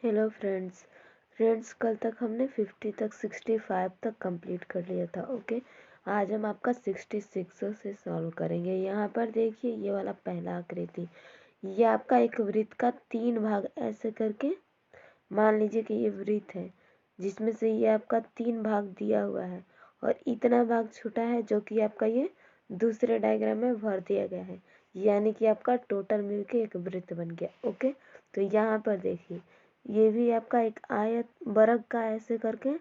Hello friends कल तक हमने 50 तक 65 तक कंप्लीट कर लिया था। ओके, आज हम आपका 66 से सॉल्व करेंगे। यहाँ पर देखिए, ये वाला पहला आकृति, ये आपका एक वृत्त का 3 भाग ऐसे करके मान लीजिए कि ये वृत्त है, जिसमें से ये आपका 3 भाग दिया हुआ है और इतना भाग छूटा है जो कि आपका ये दूसरे डायग्राम में भर दिया गया है, यानी कि आपका टोटल मिलके एक वृत्त बन गया। ओके, तो यहाँ पर देखिए, ये भी आपका एक आयत वर्ग का ऐसे करके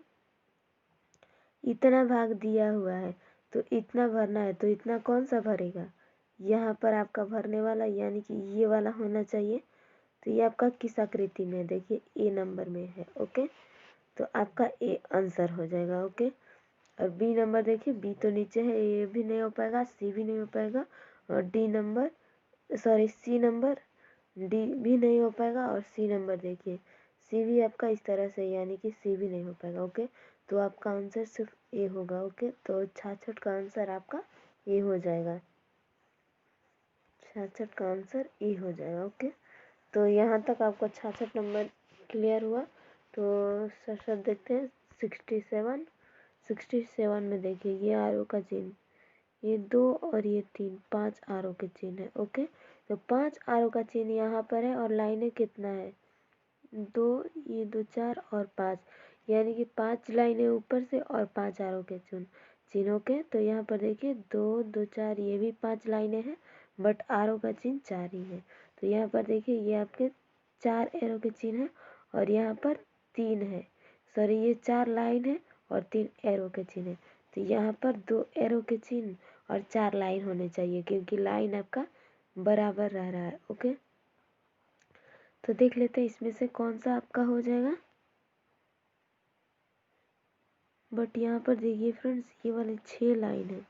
इतना भाग दिया हुआ है, तो इतना भरना है। तो इतना कौन सा भरेगा? यहाँ पर आपका भरने वाला यानी कि ये वाला होना चाहिए। तो ये आपका किस आकृति में? देखिए ए नंबर में है। ओके, तो आपका ए आंसर हो जाएगा। ओके, और बी नंबर देखिए, बी तो नीचे है, ए भी नहीं हो पाएगा, सी भी नहीं हो पाएगा, और D number sorry C number, D भी नहीं हो पाएगा, और सी नंबर देखिए, सी भी आपका इस तरह से, यानी कि सी भी नहीं हो पाएगा। ओके, तो आपका आंसर सिर्फ ए होगा। ओके, तो 66 का आंसर आपका ए हो जाएगा। 66 का आंसर ए हो जाएगा। ओके, तो यहाँ तक आपको 66 नंबर क्लियर हुआ। तो सर देखते हैं 67 में देखिए, ये आरो का चिन्ह, ये 2 और ये 3, 5 आरो के चिन्ह है। ओके, तो 5 आरो का चिन्ह यहाँ पर है और लाइनें कितना है? 2, ये 2 4 और 5, यानी कि 5 लाइनें ऊपर से और 5 आरो के चिन्हों के। तो यहाँ पर देखिए 2 2 4, ये भी 5 लाइनें हैं, बट आरो का चिन्ह 4 ही है। तो यहाँ पर देखिए, ये आपके 4 एरो के चिन्ह है और यहाँ पर 3 है, सॉरी ये 4 लाइन है और 3 एरो के चिन्ह है। तो यहाँ पर 2 एरो के चिन्ह और 4 लाइन होने चाहिए, क्योंकि लाइन आपका बराबर रह रहा है। ओके, तो देख लेते हैं इसमें से कौन सा आपका हो जाएगा। बट यहाँ पर देखिए फ्रेंड्स, ये वाले 6 लाइन है,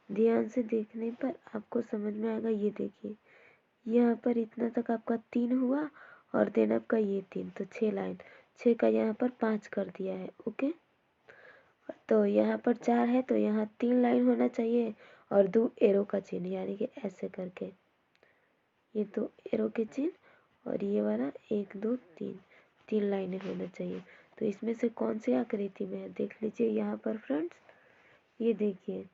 ध्यान से देखने पर आपको समझ में आएगा। ये देखिए, यहाँ पर इतना तक आपका 3 हुआ और देन आपका ये 3, तो 6 लाइन, 6 का यहाँ पर 5 कर दिया है। ओके, तो यहाँ पर 4 है, तो यहाँ 3 लाइन होना चाहिए और 2 एरो का चिन्ह, यानी कि ऐसे करके ये 2 एरो के चिन्ह और ये वाला 1 2 3 लाइनें होना चाहिए। तो इसमें से कौन सी आकृति में है देख लीजिए यहाँ पर फ्रेंड्स। ये देखिए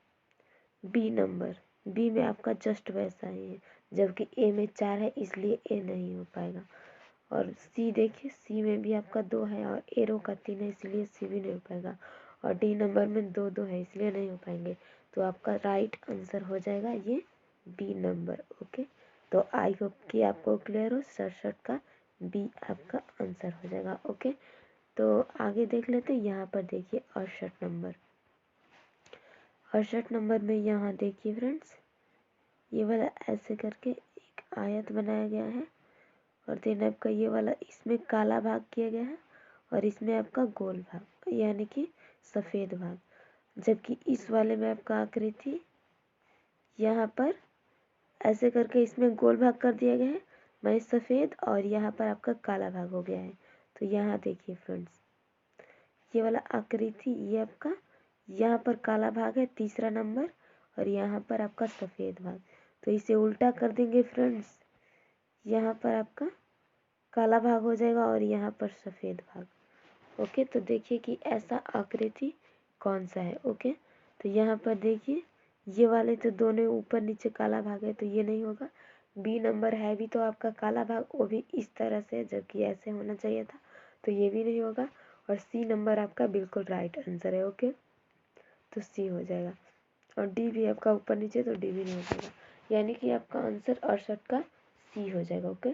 बी नंबर, बी में आपका जस्ट वैसा ही है, जबकि ए में 4 है, इसलिए ए नहीं हो पाएगा। और सी देखिए, सी में भी आपका 2 है और एरो का 3 है, इसलिए सी भी नहीं हो पाएगा। और डी नंबर में 2 2 है, इसलिए नहीं हो पाएंगे। तो आपका राइट आंसर हो जाएगा ये बी नंबर। ओके, तो आई होप कि आपको क्लियर हो, 67 का बी आपका आंसर हो जाएगा। ओके, तो आगे देख लेते हैं। यहाँ पर देखिए 68 नंबर, 68 नंबर में यहाँ देखिए फ्रेंड्स, ये वाला ऐसे करके एक आयत बनाया गया है और देन आपका ये वाला, इसमें काला भाग किया गया है और इसमें आपका गोल भाग, यानी कि सफ़ेद भाग। जबकि इस वाले में आपका आकृति यहाँ पर ऐसे करके इसमें गोल भाग कर दिया गया है, माने सफ़ेद, और यहाँ पर आपका काला भाग हो गया है। तो यहाँ देखिए फ्रेंड्स, ये वाला आकृति, ये आपका यहाँ पर काला भाग है तीसरा नंबर, और यहाँ पर आपका सफ़ेद भाग। तो इसे उल्टा कर देंगे फ्रेंड्स, यहाँ पर आपका काला भाग हो जाएगा और यहाँ पर सफ़ेद भाग। ओके, तो देखिए कि ऐसा आकृति कौन सा है। ओके, तो यहाँ पर देखिए, ये वाले तो दोनों ऊपर नीचे काला भाग है, तो ये नहीं होगा। बी नंबर है भी तो आपका काला भाग, वो भी इस तरह से, जबकि ऐसे होना चाहिए था, तो ये भी नहीं होगा। और सी नंबर आपका बिल्कुल राइट आंसर है। ओके, तो सी हो जाएगा। और डी भी आपका ऊपर नीचे, तो डी भी नहीं हो पाएगा, यानी कि आपका आंसर 68 का सी हो जाएगा। ओके,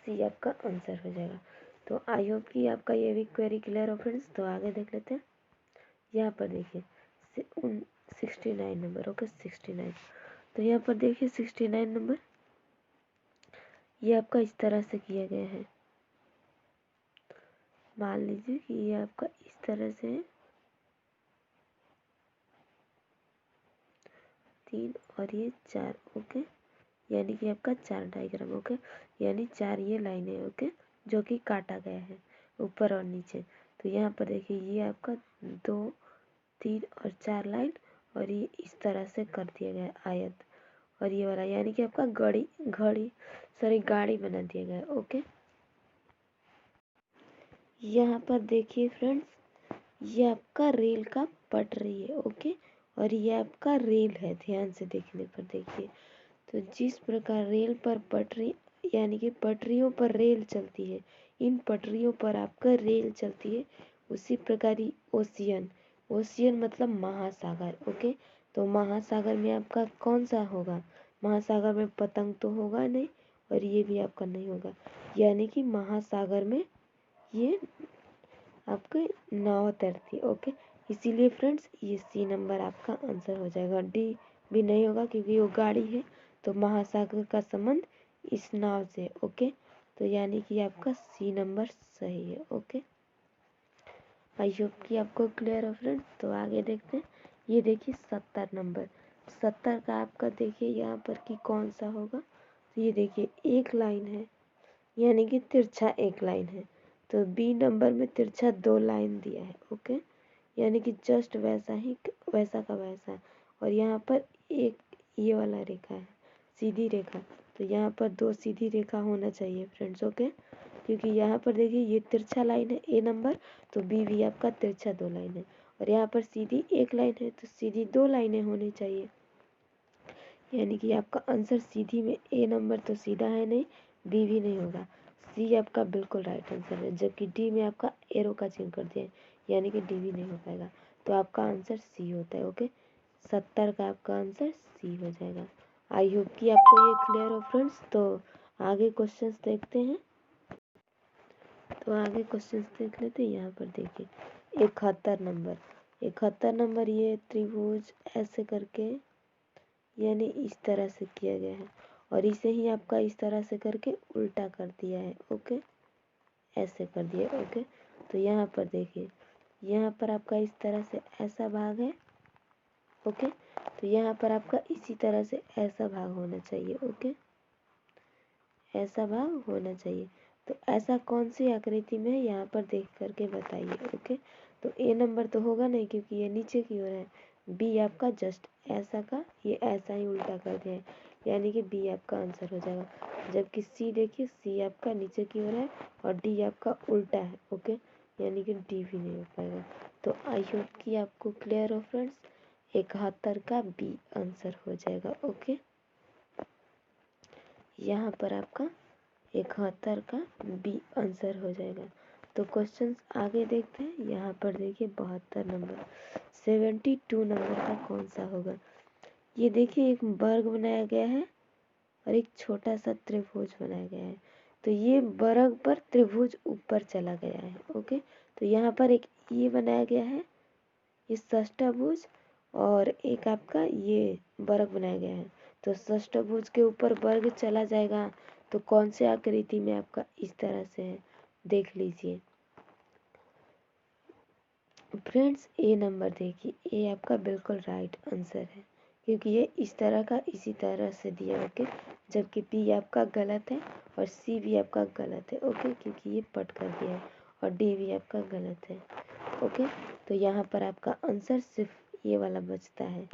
सी आपका आंसर हो जाएगा। तो आई होप कि आपका ये भी क्वेरी क्लियर हो फ्रेंड्स। तो आगे देख लेते हैं। यहाँ पर देखिए 69 नंबर। ओके, 69, तो यहाँ पर देखिए 69 नंबर, ये आपका इस तरह से किया गया है। मान लीजिए कि ये आपका इस तरह से है, 3 और ये 4। ओके, यानी कि आपका 4 डायग्राम। ओके, यानी 4 ये लाइनें। ओके, जो कि काटा गया है ऊपर और नीचे। तो यहाँ पर देखिए, ये आपका 2 3 और 4 लाइन, और ये इस तरह से कर दिया गया है आयत, और ये वाला यानी कि आपका गाड़ी बना दिया गया है। ओके, यहाँ पर देखिए फ्रेंड्स, ये आपका रेल का पटरी है। ओके, और ये आपका रेल है। ध्यान से देखने पर देखिए, तो जिस प्रकार रेल पर पटरी यानी कि पटरियों पर रेल चलती है, इन पटरियों पर आपका रेल चलती है, उसी प्रकार ही ओशियन, ओशियन मतलब महासागर। ओके, तो महासागर में आपका कौन सा होगा? महासागर में पतंग तो होगा नहीं, और ये भी आपका नहीं होगा, यानी कि महासागर में ये आपके नाव तैरती है। ओके, इसीलिए फ्रेंड्स ये सी नंबर आपका आंसर हो जाएगा। डी भी नहीं होगा क्योंकि वो गाड़ी है, तो महासागर का संबंध इस नाव से। ओके, तो यानी कि आपका सी नंबर सही है। ओके, आई होप कि आपको क्लियर हो फ्रेंड्स। तो आगे देखते हैं। ये देखिए 70 नंबर, 70 का आपका देखिए यहाँ पर कि कौन सा होगा। तो ये देखिए एक लाइन है, यानी कि तिरछा एक लाइन है, तो बी नंबर में तिरछा 2 लाइन दिया है। ओके, यानी कि जस्ट वैसा ही वैसा का वैसा, और यहाँ पर एक ये वाला रेखा है, सीधी रेखा, तो यहाँ पर 2 सीधी रेखा होना चाहिए फ्रेंड्स। ओके, क्योंकि यहाँ पर देखिए ये तिरछा लाइन है ए नंबर, तो बी भी आपका तिरछा 2 लाइन है, और यहाँ पर सीधी एक लाइन है, तो सीधी 2 लाइनें होनी चाहिए, यानी कि आपका आंसर सीधी में ए नंबर तो सीधा है नहीं, बी भी नहीं होगा, सी आपका बिल्कुल राइट आंसर है, जबकि डी में आपका एरो का चिन्ह कर दिया है, यानी कि डी भी नहीं हो पाएगा, तो आपका आंसर सी होता है। ओके, 70 का आपका आंसर सी हो जाएगा। आई होप कि आपको ये क्लियर हो फ्रेंड्स। तो आगे क्वेश्चंस देखते हैं। तो आगे क्वेश्चंस देख लेते हैं। यहाँ पर देखिए 71 नंबर, 71 नंबर ये त्रिभुज ऐसे करके, यानी इस तरह से किया गया है, और इसे ही आपका इस तरह से करके उल्टा कर दिया है। ओके, ऐसे कर दिया। ओके, तो यहाँ पर देखिए, यहाँ पर आपका इस तरह से ऐसा भाग है। ओके, तो यहाँ पर आपका इसी तरह से ऐसा भाग होना चाहिए। ओके, ऐसा भाग होना चाहिए, तो ऐसा कौन सी आकृति में है यहाँ पर देख करके बताइए। ओके, तो ए नंबर तो होगा नहीं क्योंकि ये नीचे की ओर है, बी आपका जस्ट ऐसा का ये ऐसा ही उल्टा कर दिया है, यानी कि बी आपका आंसर हो जाएगा, जबकि सी देखिए, सी आपका नीचे की ओर है और डी आपका उल्टा है। ओके, यानी कि डी भी नहीं हो पाएगा। तो आई होप कि आपको क्लियर हो फ्रेंड्स, 71 का बी आंसर हो जाएगा। ओके, यहाँ पर आपका 71 का बी आंसर हो जाएगा। तो क्वेश्चंस आगे देखते हैं। यहाँ पर देखिए 72 नंबर, 72 नंबर का कौन सा होगा। ये देखिए एक वर्ग बनाया गया है और एक छोटा सा त्रिभुज बनाया गया है, तो ये वर्ग पर त्रिभुज ऊपर चला गया है। ओके, तो यहाँ पर एक ये बनाया गया है, ये षष्ठभुज, और एक आपका ये वर्ग बनाया गया है, तो षष्ठभुज के ऊपर वर्ग चला जाएगा, तो कौन से आकृति में आपका इस तरह से है, देख लीजिए फ्रेंड्स। ए नंबर देखिए, ए आपका बिल्कुल राइट आंसर है, क्योंकि ये इस तरह का इसी तरह से दिया। ओके, जबकि बी आपका गलत है और सी भी आपका गलत है। ओके, क्योंकि ये पट कर दिया है, और डी भी आपका गलत है। ओके, तो यहाँ पर आपका आंसर सिर्फ ये वाला बचता है,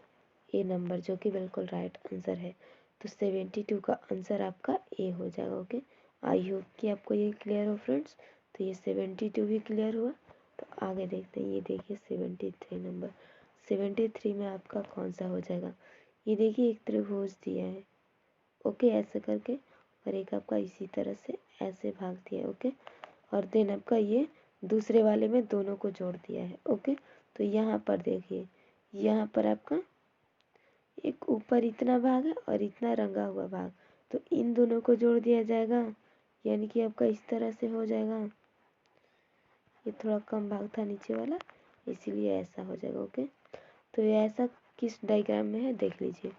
ए नंबर, जो कि बिल्कुल राइट आंसर है। तो 72 का आंसर आपका ए हो जाएगा। ओके, आई होप कि आपको ये क्लियर हो फ्रेंड्स। तो ये 72 भी क्लियर हुआ। तो आगे देखते हैं। ये देखिए 73 नंबर, 73 में आपका कौन सा हो जाएगा। ये देखिए एक त्रिभुज दिया है। ओके, ऐसे करके, और एक आपका इसी तरह से ऐसे भाग दिया है। ओके, और देन आपका ये दूसरे वाले में दोनों को जोड़ दिया है। ओके, तो यहाँ पर देखिए, यहाँ पर आपका एक ऊपर इतना भाग है और इतना रंगा हुआ भाग, तो इन दोनों को जोड़ दिया जाएगा, यानी कि आपका इस तरह से हो जाएगा। ये थोड़ा कम भाग था नीचे वाला, इसीलिए ऐसा हो जाएगा। ओके, तो ये ऐसा किस डायग्राम में है देख लीजिए।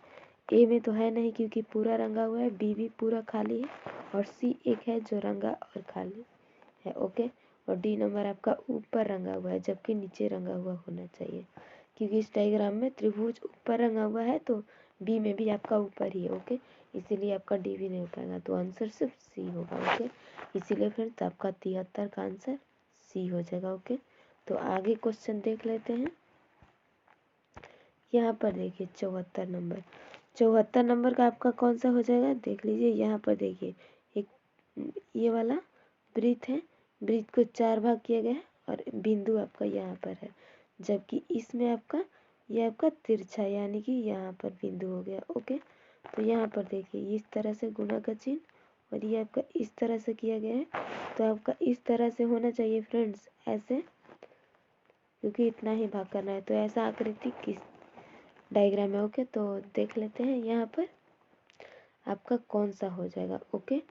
ए में तो है नहीं क्योंकि पूरा रंगा हुआ है, बी भी पूरा खाली है, और सी एक है जो रंगा और खाली है। ओके, और डी नंबर आपका ऊपर रंगा हुआ है, जबकि नीचे रंगा हुआ होना चाहिए, क्योंकि इस डायग्राम में त्रिभुज ऊपर रंगा हुआ है, तो बी में भी आपका ऊपर ही है। ओके, इसीलिए आपका डी भी नहीं हो पाएगा, तो आंसर सिर्फ सी होगा। ओके, इसीलिए फ्रेंड्स आपका 73 का आंसर सी हो जाएगा। ओके, तो आगे क्वेश्चन देख लेते हैं। यहाँ पर देखिए 74 नंबर, 74 नंबर का आपका कौन सा हो जाएगा देख लीजिए। यहाँ पर देखिए एक ये वाला वृत्त है, वृत्त को 4 भाग किया गया है और बिंदु आपका यहाँ पर है, जबकि इसमें आपका ये आपका तिरछा यानी कि यहाँ पर बिंदु हो गया। ओके, तो यहाँ पर देखिए इस तरह से गुणा का चिन्ह और ये आपका इस तरह से किया गया है, तो आपका इस तरह से होना चाहिए फ्रेंड्स, ऐसे, क्योंकि इतना ही भाग करना है। तो ऐसा आकृति किस डायग्राम है। ओके, तो देख लेते हैं यहाँ पर आपका कौन सा हो जाएगा। ओके,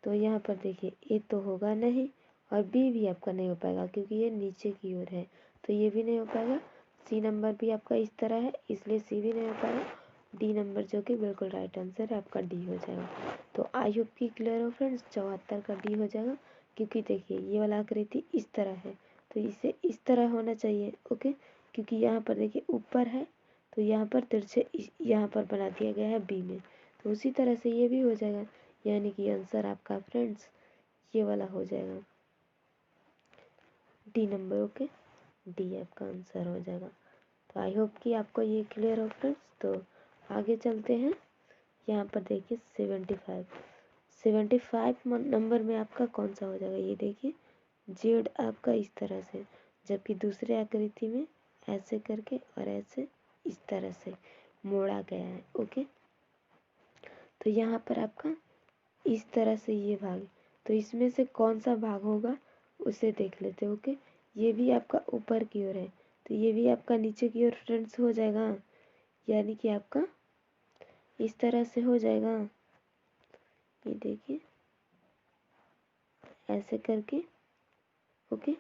तो यहाँ पर देखिए ए तो होगा नहीं और बी भी आपका नहीं हो पाएगा क्योंकि ये नीचे की ओर है, तो ये भी नहीं हो पाएगा। सी नंबर भी आपका इस तरह है, इसलिए सी भी नहीं हो पाएगा। डी नंबर जो कि बिल्कुल राइट आंसर है आपका डी हो जाएगा। तो आई होप की क्लियर हो फ्रेंड्स, 74 का डी हो जाएगा। क्योंकि देखिए ये वाला आकृति इस तरह है तो इसे इस तरह होना चाहिए। ओके, क्योंकि यहाँ पर देखिए ऊपर है तो यहाँ पर तिरछे यहाँ पर बना दिया गया है बी में, तो उसी तरह से ये भी हो जाएगा, यानी कि आंसर आपका फ्रेंड्स ये वाला हो जाएगा, डी नंबर। ओके, डी आपका आंसर हो जाएगा। तो आई होप कि आपको ये क्लियर हो फ्रेंड्स। तो आगे चलते हैं। यहाँ पर देखिए 75 नंबर में आपका कौन सा हो जाएगा, ये देखिए जेड आपका इस तरह से, जबकि दूसरे आकृति में ऐसे करके और ऐसे इस तरह से मोड़ा गया है। ओके, तो यहाँ पर आपका इस तरह से ये भाग, तो इसमें से कौन सा भाग होगा उसे देख लेते हैं। ओके, ये भी आपका ऊपर की ओर है तो ये भी आपका नीचे की ओर फ्रेंड्स हो जाएगा, यानी कि आपका इस तरह से हो जाएगा। ये देखिए ऐसे करके। ओके,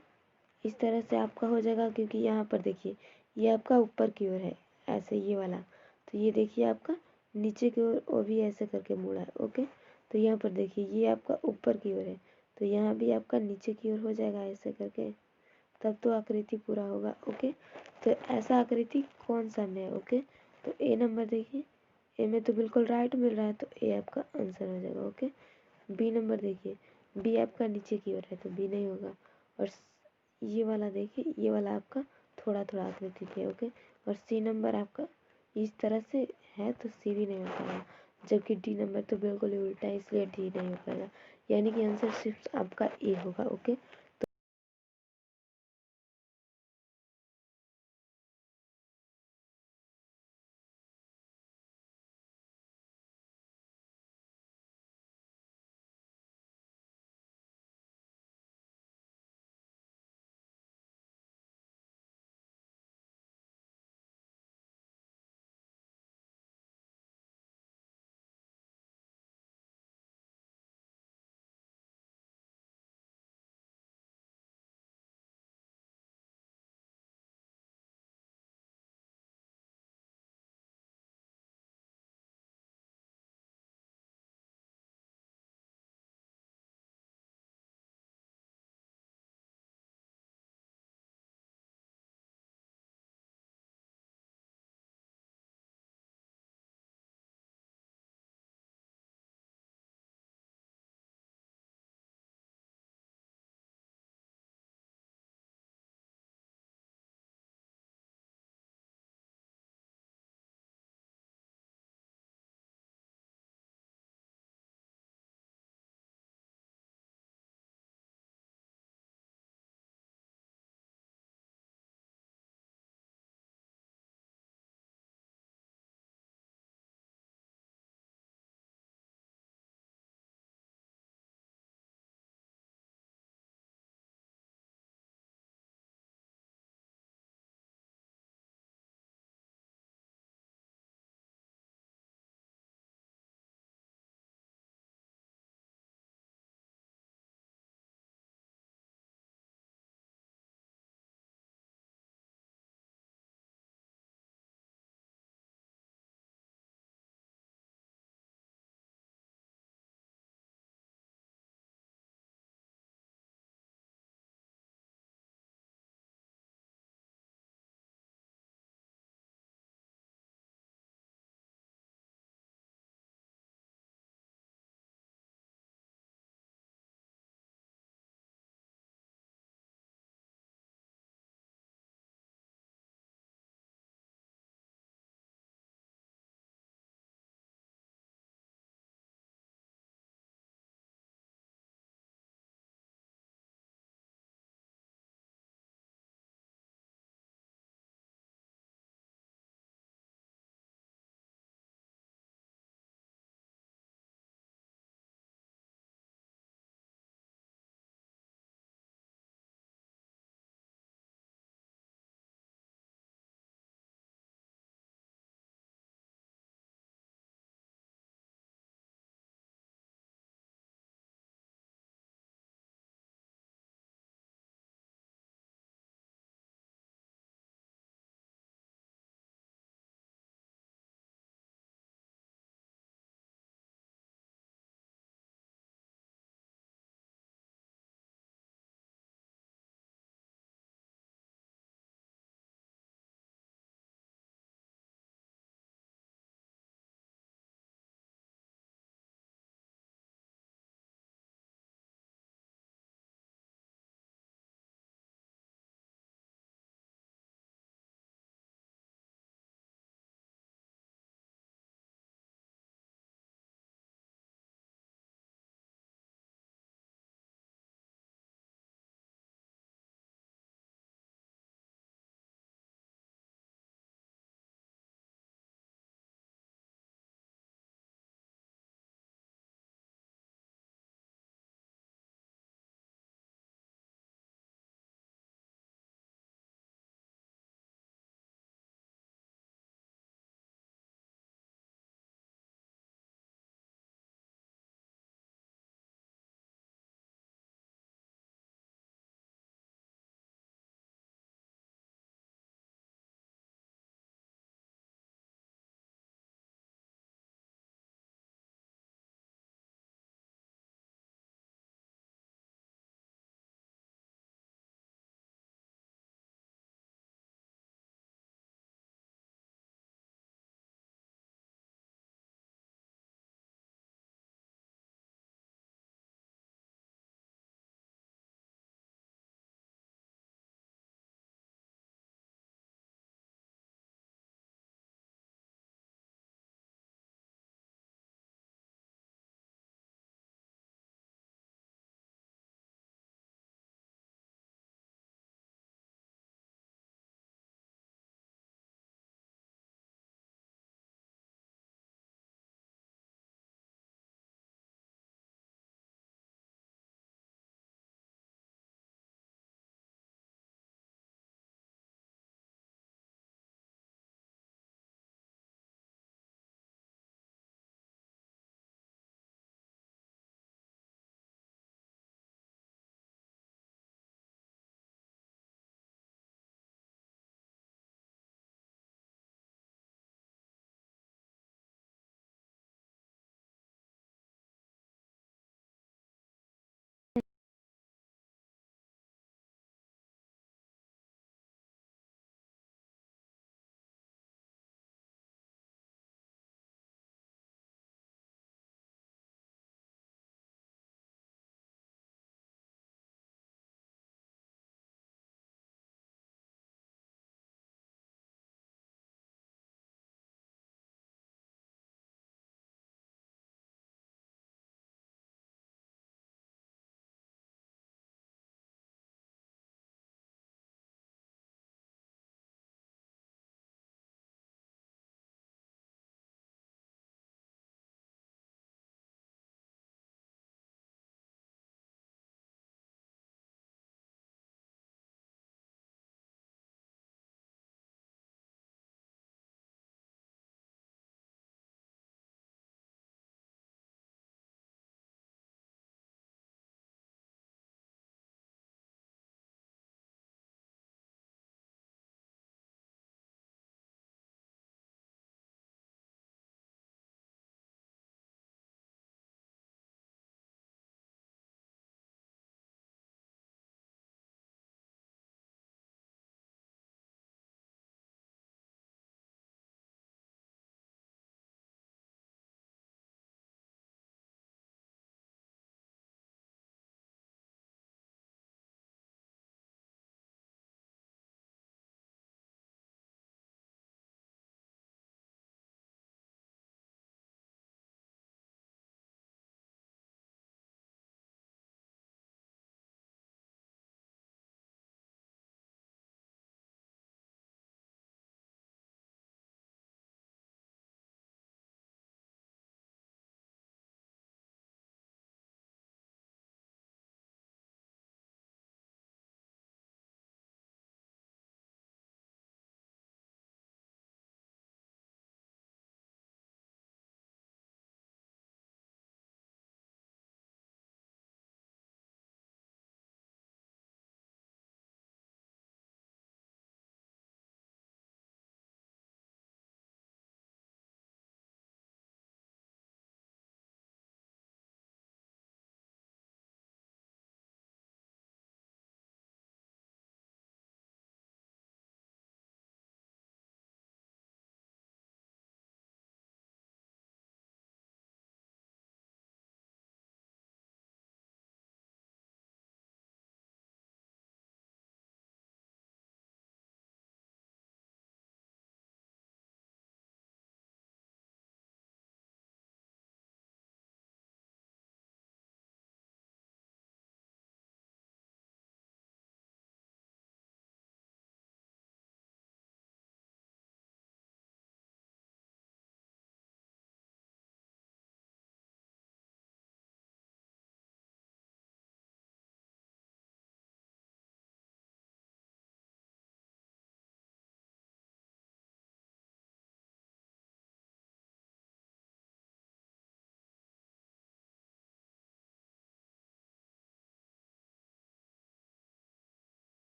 इस तरह से आपका हो जाएगा, क्योंकि यहाँ पर देखिए ये आपका ऊपर की ओर है ऐसे ये वाला, तो ये देखिए आपका नीचे की ओर वो भी ऐसे करके मुड़ा है। ओके, तो यहाँ पर देखिए ये आपका ऊपर की ओर है तो यहाँ भी आपका नीचे की ओर हो जाएगा ऐसे करके, तब तो आकृति पूरा होगा। ओके, तो ऐसा आकृति कौन सा में है। ओके, तो ए नंबर देखिए, ए में तो बिल्कुल राइट मिल रहा है तो ए आपका आंसर हो जाएगा। ओके, बी नंबर देखिए, बी आपका नीचे की ओर है तो बी नहीं होगा। और ये वाला देखिए, ये वाला आपका थोड़ा थोड़ा आकृति थे। ओके, और सी नंबर आपका इस तरह से है तो सी भी नहीं हो पाएगा, जबकि डी नंबर तो बिल्कुल ही उल्टा है इसलिए डी नहीं हो पाएगा, यानी कि आंसर सिर्फ आपका ए होगा। ओके।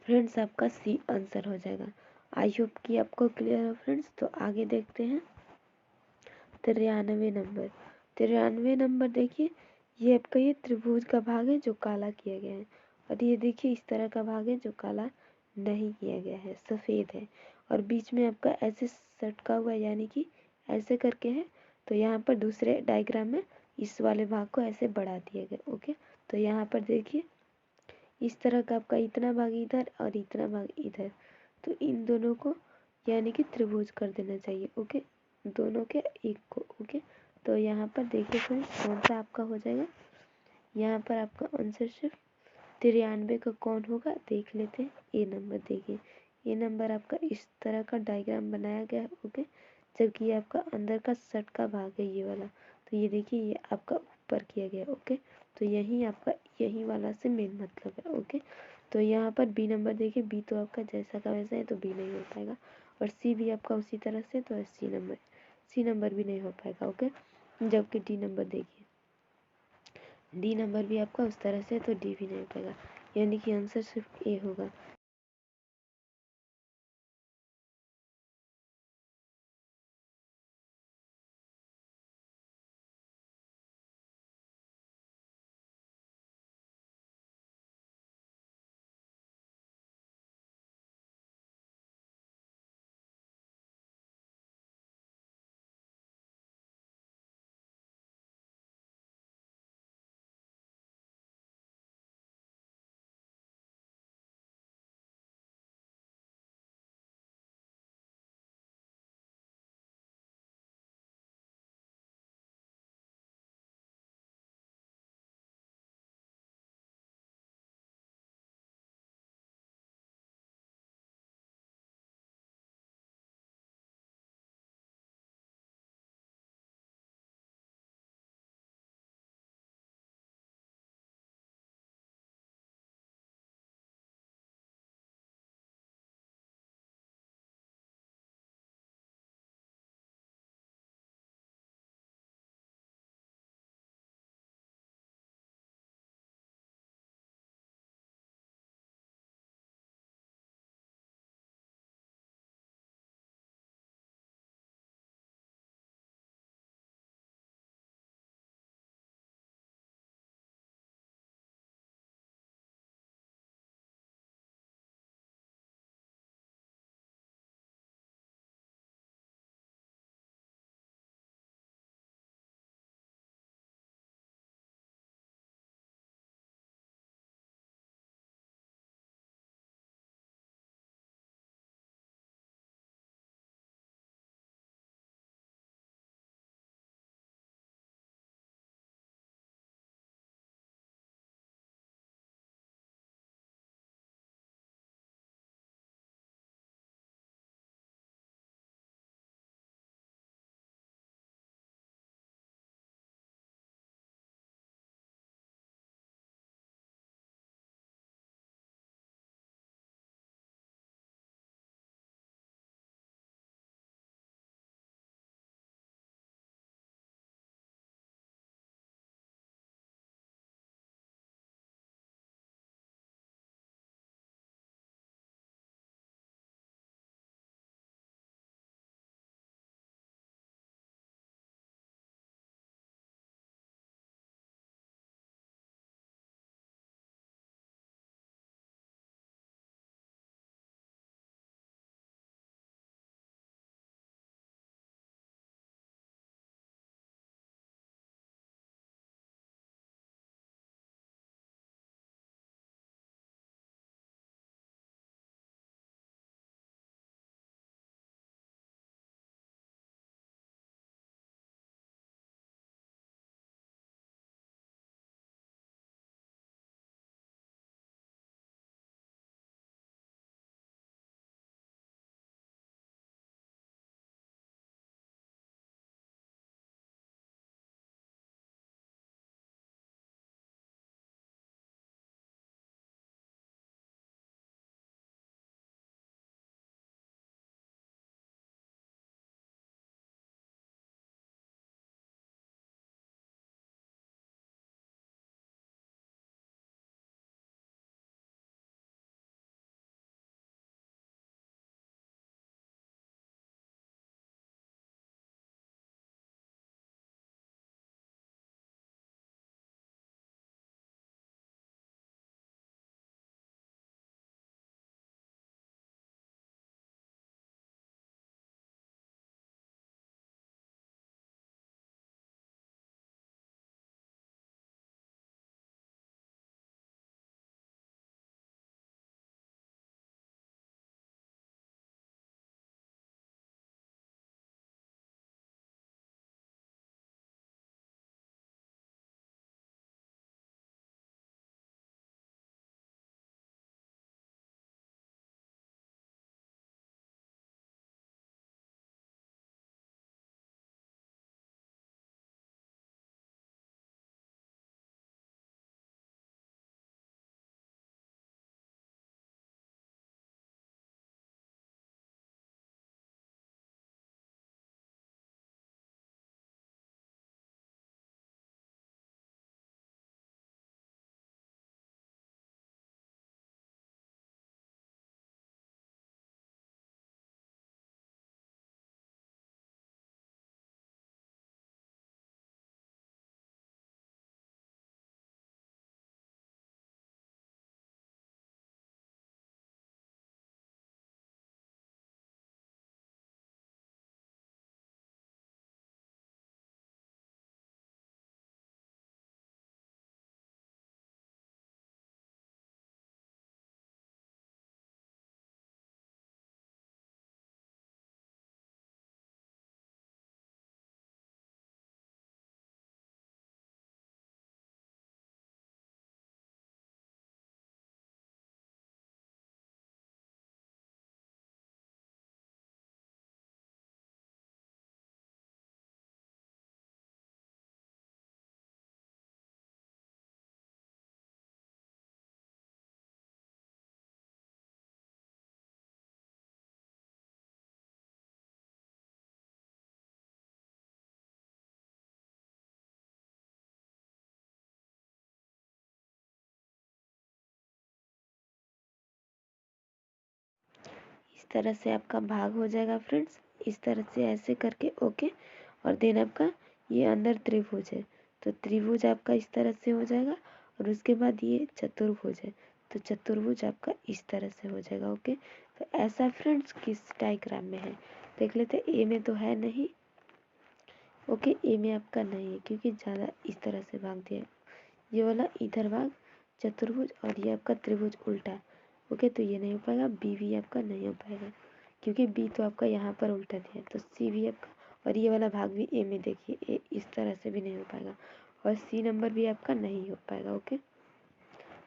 फ्रेंड्स आपका सी आंसर हो जाएगा। आई होप कि आपको क्लियर हो फ्रेंड्स। तो आगे देखते हैं 93 नंबर। 93 नंबर देखिए, ये आपका ये त्रिभुज का भाग है जो काला किया गया है, और ये देखिए इस तरह का भाग है जो काला नहीं किया गया है, सफ़ेद है, और बीच में आपका ऐसे सटका हुआ यानी कि ऐसे करके है। तो यहाँ पर दूसरे डायग्राम में इस वाले भाग को ऐसे बढ़ा दिया गया। ओके, तो यहाँ पर देखिए इस तरह का आपका इतना भाग इधर और इतना भाग इधर, तो इन दोनों को यानी कि त्रिभुज कर देना चाहिए। ओके, दोनों के एक को। ओके, तो यहाँ पर देखिए फ्रेंड्स कौन सा आपका हो जाएगा। यहाँ पर आपका आंसर सिर्फ 93 का कौन होगा देख लेते हैं। ए नंबर देखिए, ये नंबर आपका इस तरह का डायग्राम बनाया गया है। ओके, जबकि ये आपका अंदर का शर्ट का भाग है ये वाला, तो ये देखिए ये आपका ऊपर किया गया। ओके, तो यही आपका यही वाला से मेन मतलब है। ओके, तो यहाँ पर बी नंबर देखिए, बी तो आपका जैसा का वैसा है तो बी नहीं हो पाएगा, और सी भी आपका उसी तरह से, तो सी नंबर भी नहीं हो पाएगा। ओके, जबकि डी नंबर देखिए, डी नंबर भी आपका उस तरह से, तो डी भी नहीं हो पाएगा, यानी कि आंसर सिर्फ ए होगा। इस तरह से आपका भाग हो जाएगा फ्रेंड्स, इस तरह से ऐसे करके। ओके, और देन आपका ये अंदर त्रिभुज है, तो त्रिभुज आपका इस तरह से हो जाएगा। और उसके बाद ये चतुर्भुज है, तो चतुर्भुज आपका इस तरह से हो जाएगा। ओके, तो ऐसा फ्रेंड्स किस डायग्राम में है देख लेते। ए में तो है नहीं। ओके, ए में आपका नहीं है क्योंकि ज़्यादा इस तरह से भाग दिया है। ये वाला इधर भाग चतुर्भुज और ये आपका त्रिभुज उल्टा। ओके, तो ये नहीं हो पाएगा। बी भी आपका नहीं हो पाएगा क्योंकि बी तो आपका यहाँ पर उल्टा दिया है। तो सी भी आपका, और ये वाला भाग भी ए में देखिए, ए इस तरह से भी नहीं हो पाएगा। और सी नंबर भी आपका नहीं हो पाएगा। ओके,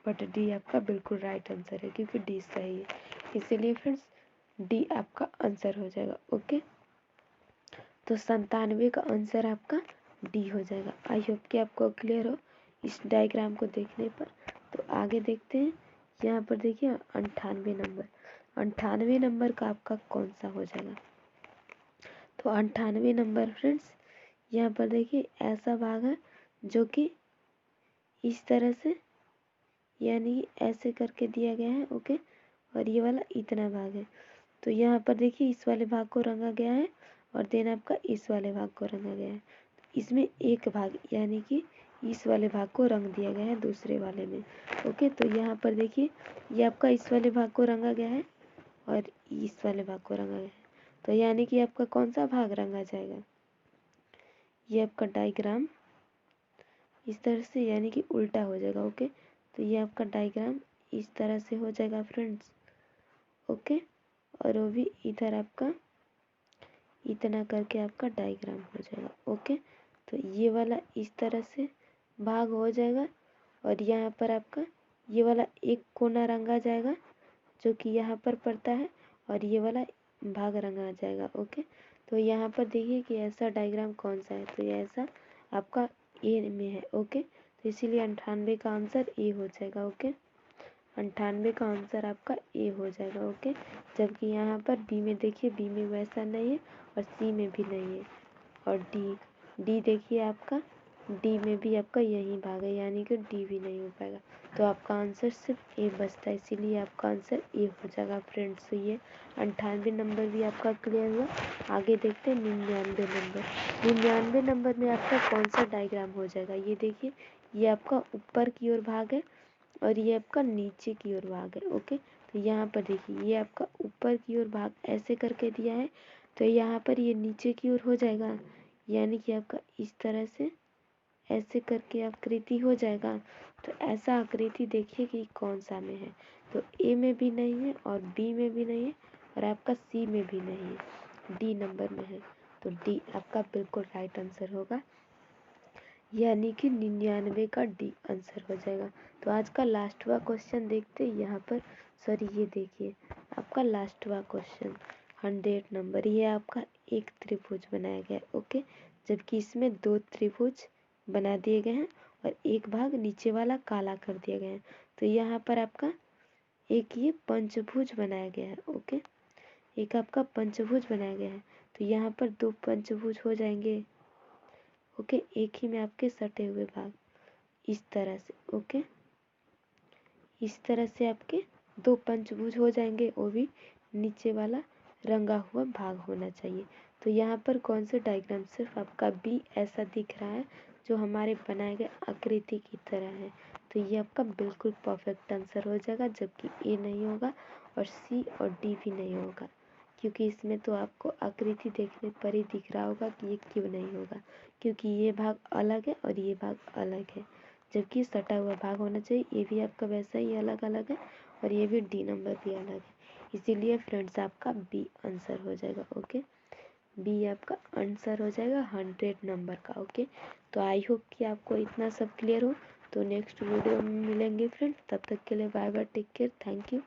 बट डी आपका बिल्कुल राइट आंसर है क्योंकि डी सही है, इसीलिए फ्रेंड्स डी आपका आंसर हो जाएगा। ओके, तो 97 का आंसर आपका डी हो जाएगा। आई होप कि आपको क्लियर हो इस डायग्राम को देखने पर। तो आगे देखते हैं। यहाँ पर देखिए 98 नंबर, 98 नंबर का आपका कौन सा हो जाएगा। तो 98 नंबर फ्रेंड्स यहाँ पर देखिए ऐसा भाग है जो कि इस तरह से, यानी ऐसे करके दिया गया है। ओके, और ये वाला इतना भाग है। तो यहाँ पर देखिए इस वाले भाग को रंगा गया है और देन आपका इस वाले भाग को रंगा गया है। इसमें एक भाग यानी कि इस वाले भाग को रंग दिया गया है दूसरे वाले में। ओके, तो यहाँ पर देखिए ये आपका इस वाले भाग को रंगा गया है और इस वाले भाग को रंगा गया है। तो यानी कि आपका कौन सा भाग रंगा जाएगा, ये आपका डायग्राम इस तरह से यानी कि उल्टा हो जाएगा। ओके, तो ये आपका डायग्राम इस तरह से हो जाएगा फ्रेंड्स। ओके, और वो भी इधर आपका इतना करके आपका डायग्राम हो जाएगा। ओके, तो ये वाला इस तरह से भाग हो जाएगा और यहाँ पर आपका ये वाला एक कोना रंगा जाएगा जो कि यहाँ पर पड़ता है और ये वाला भाग रंगा जाएगा। ओके, तो यहाँ पर देखिए कि ऐसा डायग्राम कौन सा है, तो ये ऐसा आपका ए में है। ओके, तो इसीलिए 98 का आंसर ए हो जाएगा। ओके, 98 का आंसर आपका ए हो जाएगा। ओके, जबकि यहाँ पर बी में देखिए, बी में वैसा नहीं है और सी में भी नहीं है। और डी देखिए आपका, डी में भी आपका यही भाग है यानी कि डी भी नहीं हो पाएगा। तो आपका आंसर सिर्फ ए बचता है, इसीलिए आपका आंसर ए हो जाएगा फ्रेंड्स। तो ये 98 नंबर भी आपका क्लियर हुआ। आगे देखते हैं 99 नंबर। 99 नंबर में आपका कौन सा डायग्राम हो जाएगा, ये देखिए। ये आपका ऊपर की ओर भाग है और ये आपका नीचे की ओर भाग है। ओके, तो यहाँ पर देखिए ये आपका ऊपर की ओर भाग ऐसे करके दिया है, तो यहाँ पर ये नीचे की ओर हो जाएगा यानी कि आपका इस तरह से ऐसे करके आकृति हो जाएगा। तो ऐसा आकृति देखिए कि कौन सा में है, तो ए में भी नहीं है और बी में भी नहीं है और आपका सी में भी नहीं है, डी नंबर में है। तो डी आपका बिल्कुल राइट आंसर होगा, यानी कि 99 का डी आंसर हो जाएगा। तो आज का लास्टवा क्वेश्चन देखते हैं यहाँ पर। सॉरी, ये देखिए आपका लास्टवा क्वेश्चन 100 नंबर। ये आपका एक त्रिभुज बनाया गया है। ओके, जबकि इसमें 2 त्रिभुज बना दिए गए हैं और एक भाग नीचे वाला काला कर दिया गया है। तो यहाँ पर आपका एक ये पंचभुज बनाया गया है। ओके, एक आपका पंचभुज बनाया गया है। तो यहाँ पर 2 पंचभुज हो जाएंगे। ओके, एक ही में आपके सटे हुए भाग इस तरह से। ओके, इस तरह से आपके 2 पंचभुज हो जाएंगे, वो भी नीचे वाला रंगा हुआ भाग होना चाहिए। तो यहाँ पर कौन से डायग्राम, सिर्फ आपका बी ऐसा दिख रहा है जो हमारे बनाए गए आकृति की तरह है। तो ये आपका बिल्कुल परफेक्ट आंसर हो जाएगा, जबकि ए नहीं होगा और सी और डी भी नहीं होगा, क्योंकि इसमें तो आपको आकृति देखने पर ही दिख रहा होगा कि ये क्यों नहीं होगा, क्योंकि ये भाग अलग है और ये भाग अलग है, जबकि सटा हुआ भाग होना चाहिए। ये भी आपका वैसा ही अलग अलग है और ये भी डी नंबर भी अलग है, इसीलिए फ्रेंड्स आपका बी आंसर हो जाएगा। ओके, बी आपका आंसर हो जाएगा 100 नंबर का। ओके, तो आई होप कि आपको इतना सब क्लियर हो। तो नेक्स्ट वीडियो में मिलेंगे फ्रेंड्स, तब तक के लिए bye bye, take care, thank you.